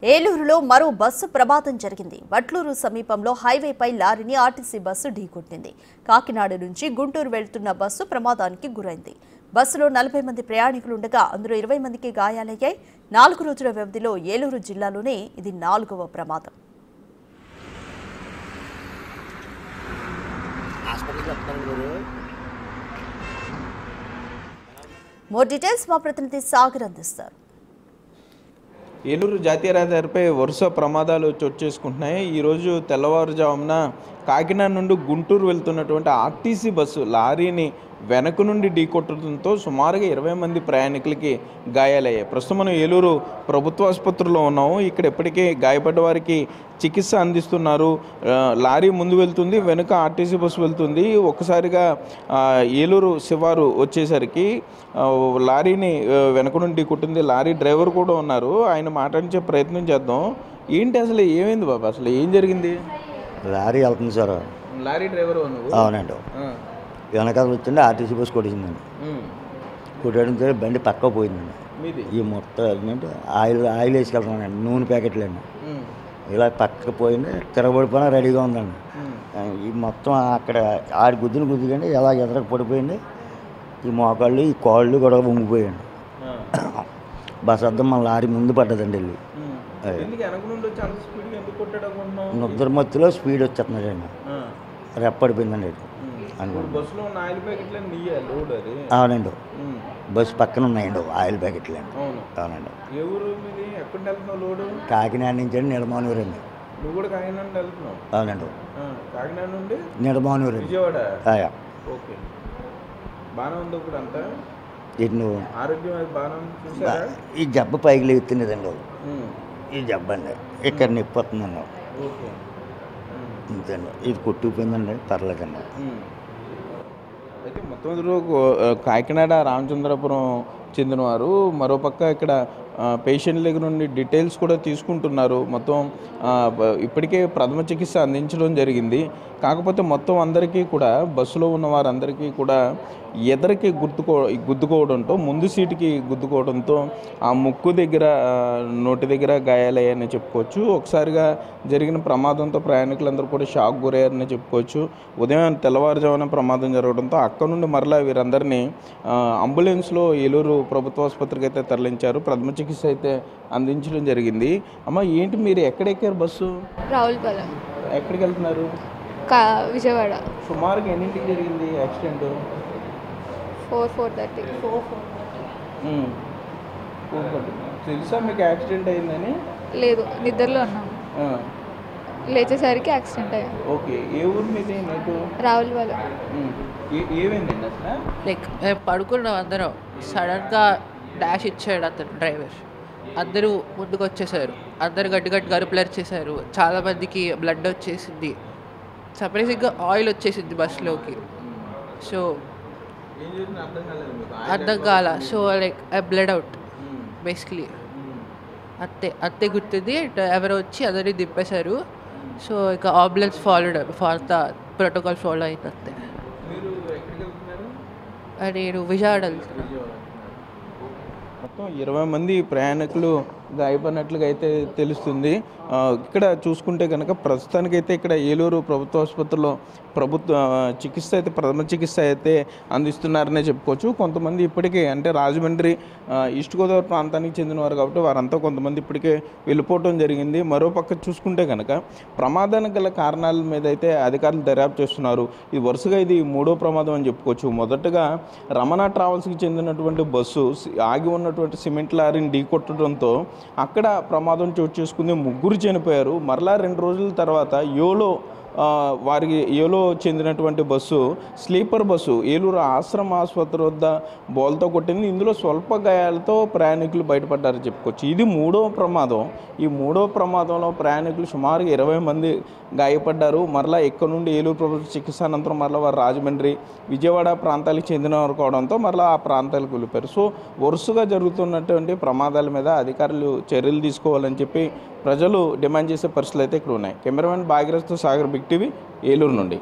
ఏలూరులో మరో బస్సు ప్రమాదం జరిగింది. వట్లూరు సమీపంలో హైవేపై లారీని ఆర్టీసీ బస్సు ఢీకొట్టింది. కాకినాడ నుంచి గుంటూరు వెళ్తున్న బస్సు ప్రమాదానికి గురైంది. బస్సులో 40 మంది ప్రయాణికులుండగా అందులో 20 మందికి గాయాలయ్యాయి. 4 రోజుల వ్యవధిలో ఏలూరు జిల్లాలోనే ఇది 4వ ప్రమాదం. మోర్ డీటెయిల్స్ మా ప్రతినిధి సాగర్ అందిస్తారు. ఏలూరు జాతీయ రహదారిపై వరుస ప్రమాదాలు చోటు చేసుకుంటున్నాయి. ఈరోజు తెల్లవారుజామున కాకినాడ నుండి గుంటూరు వెళ్తున్నటువంటి ఆర్టీసీ బస్సు లారీని వెనక నుండి ఢీకొట్టడంతో సుమారుగా 20 మంది ప్రయాణికులకి గాయాలయ్యాయి. ప్రస్తుతం మనం ఏలూరు ప్రభుత్వ ఆసుపత్రిలో ఉన్నాము. ఇక్కడ ఇప్పటికే గాయపడ్డ వారికి చికిత్స అందిస్తున్నారు. లారీ ముందు వెళ్తుంది, వెనుక ఆర్టీసీ బస్సు వెళ్తుంది. ఒక్కసారిగా ఏలూరు శివారు వచ్చేసరికి లారీని వెనక నుండి ఢీకొట్టింది. లారీ డ్రైవర్ కూడా ఉన్నారు. ఆయన మాట్లాడించే ప్రయత్నం చేద్దాం. ఏంటి అసలు ఏమైంది బాబా, అసలు ఏం జరిగింది? లారీ వెళ్తుంది సార్. లారీ డ్రైవర్ అవునండి. వెనకాల వచ్చింది ఆర్టీసీ బస్సు కొట్టిందండి. కొట్టడంతో బండి పక్క పోయిందండి. ఈ మొత్తం ఏంటంటే ఆయిల్ వేసుకెళ్తున్నానండి, నూనె ప్యాకెట్లు అండి. ఇలా పక్క పోయింది, తిరగబడిపోయినా రెడీగా ఉందండి. ఈ మొత్తం అక్కడ ఆడి గుద్దుకండి ఎలా ఎదరకు పడిపోయింది. ఈ మోకాళ్ళు ఈ కాళ్ళు కూడా వంగిపోయాయండి. బస్ అద్దం మన లారీ ముందు పడ్డదండి. వెళ్ళి నిద్ర మత్తులో స్పీడ్ వచ్చేస్తున్నాడండి, రెప్పడిపోయిందండి. అవునండి, బస్సు పక్కన ఉన్నాయండి ఆయిల్ ప్యాకెట్లు అండి. అవునండి, కాకినాడ నుంచి అండి నిడమానూరు అండి. అవునండి, నిడమానూరు అండి. ఈ జబ్బ పైకి లేగుతున్నదండి. ఈ జబ్బ అండి ఇక్కడ నొప్పి వస్తుందండి. అంతేండి, ఇది కొట్టుకుపోయిందండి, పర్లేదండి. అయితే మొత్తం కాకినాడ రామచంద్రపురం చెందినవారు. మరోపక్క ఇక్కడ పేషెంట్ దగ్గర నుండి డీటెయిల్స్ కూడా తీసుకుంటున్నారు. మొత్తం ఇప్పటికే ప్రథమ చికిత్స అందించడం జరిగింది. కాకపోతే మొత్తం అందరికీ కూడా బస్సులో ఉన్న వారందరికీ కూడా ఎదరికి గుద్దుకోవడంతో, ముందు సీటుకి గుద్దుకోవడంతో ఆ ముక్కు దగ్గర, నోటి దగ్గర గాయాలయ్యాయని చెప్పుకోవచ్చు. ఒకసారిగా జరిగిన ప్రమాదంతో ప్రయాణికులందరూ కూడా షాక్ గురయ్యారని చెప్పుకోవచ్చు. ఉదయం తెల్లవారుజామున ప్రమాదం జరగడంతో అక్కడ నుండి మరలా వీరందరినీ అంబులెన్స్లో ఏలూరు ప్రభుత్వ ఆసుపత్రికి అయితే తరలించారు. ప్రథమ చికిత్స అయితే అందించడం జరిగింది. అమ్మ, ఏంటి మీరు ఎక్కడెక్కారు బస్సు? రావులపాలెం. ఎక్కడికి వెళ్తున్నారు? విజయవాడ. సుమారుగా ఎన్నింటికి జరిగింది యాక్సిడెంట్? 4:30. తెలుసా మీకు యాక్సిడెంట్ అయిందని? లేదు, నిద్రలో ఉన్నాము. లేచేసరికి యాక్సిడెంట్ అయ్యింది. ఓకే, ఏ ఊరు మీది? మీకు రావులపాలెం. ఏమైందండి అసలు? లైక్ పడుకున్నాం అందరం, సడన్గా డాష్ ఇచ్చాడు అతను డ్రైవర్. అందరూ ముందుకు వచ్చేసారు, అందరు గట్టి గరుపులర్ చేశారు. చాలామందికి బ్లడ్ వచ్చేసింది, సర్ప్రైజింగ్గా ఆయిల్ వచ్చేసింది బస్సులోకి. సో అర్థం కాల. So like I blood out basically. అంతే గుర్తుంది. ఎవరో వచ్చి అందరినీ దింపేశారు. సో ఇక ambulance follow the protocol follow అయింది అంతే. నేను విజయవాడ వెళ్తున్నాను. మొత్తం 20 మంది ప్రయాణికులు గాయపడినట్లుగా అయితే తెలుస్తుంది. ఇక్కడ చూసుకుంటే కనుక ప్రస్తుతానికైతే ఇక్కడ ఏలూరు ప్రభుత్వ ఆసుపత్రిలో చికిత్స అయితే, ప్రథమ చికిత్స అయితే అందిస్తున్నారనే చెప్పుకోవచ్చు. కొంతమంది ఇప్పటికే, అంటే రాజమండ్రి ఈస్ట్ గోదావరి ప్రాంతానికి చెందినవారు కాబట్టి వారంతా కొంతమంది ఇప్పటికే వెళ్ళిపోవడం జరిగింది. మరోపక్క చూసుకుంటే కనుక ప్రమాదానికి గల కారణాల మీద అయితే అధికారులు దర్యాప్తు చేస్తున్నారు. ఇది వరుసగా ఇది 3వ ప్రమాదం అని చెప్పుకోవచ్చు. మొదటగా రమణ ట్రావెల్స్కి చెందినటువంటి బస్సు ఆగి ఉన్నటువంటి సిమెంట్ లారీని ఢీకొట్టడంతో అక్కడ ప్రమాదం చోటు చేసుకుంది. 3 చనిపోయారు. మరలా 2 రోజుల తర్వాత ఏలో చెందినటువంటి బస్సు, స్లీపర్ బస్సు ఏలూరు ఆశ్రమ ఆసుపత్రి వద్ద బోల్తో కొట్టింది. ఇందులో స్వల్ప గాయాలతో ప్రయాణికులు బయటపడ్డారని చెప్పుకోవచ్చు. ఇది 3వ ప్రమాదం. ఈ 3వ ప్రమాదంలో ప్రయాణికులు సుమారుగా 20 మంది గాయపడ్డారు. మరలా ఇక్కడ నుండి ఏలూరు ప్రభుత్వ చికిత్స అనంతరం మరలా వారు రాజమండ్రి, విజయవాడ ప్రాంతాలకు చెందినవారు కావడంతో మరలా ఆ ప్రాంతాలకు వెళ్ళిపోయారు. సో వరుసగా జరుగుతున్నటువంటి ప్రమాదాల మీద అధికారులు చర్యలు తీసుకోవాలని చెప్పి ప్రజలు డిమాండ్ చేసే పరిస్థితులు అయితే ఇక్కడ ఉన్నాయి. కెమెరామెన్ భాగీరథ్తో సాగర్, బిగ్ టీవీ, ఏలూరు నుండి.